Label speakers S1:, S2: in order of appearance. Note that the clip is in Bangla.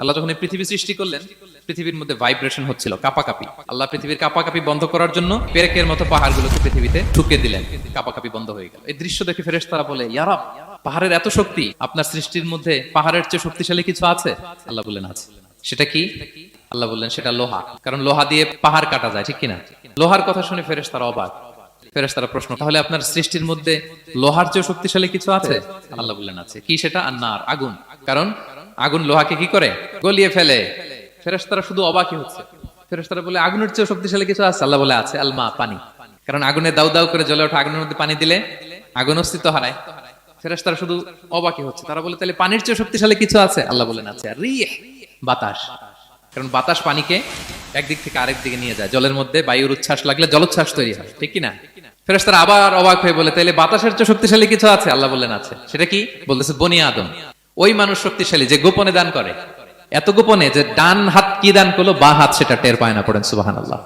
S1: আল্লাহ যখন এই পৃথিবী সৃষ্টি করলেন, পৃথিবীর মধ্যে ভাইব্রেশন হচ্ছিল, কাঁপাকাঁপি। আল্লাহ পৃথিবীর কাঁপাকাঁপি বন্ধ করার জন্য পেরেকের মতো পাহাড়গুলোকে পৃথিবীতে ঠুকে দিলেন, কাঁপাকাঁপি বন্ধ হয়ে গেল। এই দৃশ্য দেখে ফেরেশতারা বলে, ইয়া রাব, পাহাড়ের এত শক্তি, আপনার সৃষ্টির মধ্যে পাহাড়ের চেয়ে শক্তিশালী কিছু আছে? আল্লাহ বললেন আছে। সেটা কি? আল্লাহ বললেন সেটা লোহা, কারণ লোহা দিয়ে পাহাড় কাটা যায়, ঠিক কিনা? লোহার কথা শুনে ফেরেশতারা অবাক। ফেরেশতারা প্রশ্ন, তাহলে আপনার সৃষ্টির মধ্যে লোহার চেয়ে শক্তিশালী কিছু আছে? আল্লাহ বললেন আছে। কি সেটা? আন্নার, আগুন। কারণ আগুন লোহাকে কি করে? গলিয়ে ফেলে। ফেরেশতারা শুধু অবাকই হচ্ছে। ফেরেশতারা বলে, আগুনের চেয়ে শক্তিশালী কিছু আছে? আল্লাহ বলে আছে, আলমা, পানি। কারণ আগুনে দাউ দাউ করে জ্বলে ওঠা আগুনের মধ্যে পানি দিলে আগুন অস্তিত্ব হারায়। ফেরেশতারা শুধু অবাকই হচ্ছে। তারা বলে, তাহলে পানির চেয়ে শক্তিশালী কিছু আছে? আল্লাহ বলেন আছে, রিহ, বাতাস। কারণ বাতাস পানিকে একদিক থেকে আরেক দিকে নিয়ে যায়। জলের মধ্যে বায়ুর উচ্ছ্বাস লাগলে জলোচ্ছ্বাস তৈরি হয়, ঠিক কিনা? ফেরেশতারা আবার অবাক হয়ে বলে, তাইলে বাতাসের চেয়ে শক্তিশালী কিছু আছে? আল্লাহ বললেন আছে। সেটা কি? বলতেছে বনি আদম। ওই মানুষ শক্তিশালী যে গোপনে দান করে, এত গোপনে যে ডান হাত কি দান করলো, বা হাত সেটা টের পায় না। পড়েন সুবহানাল্লাহ।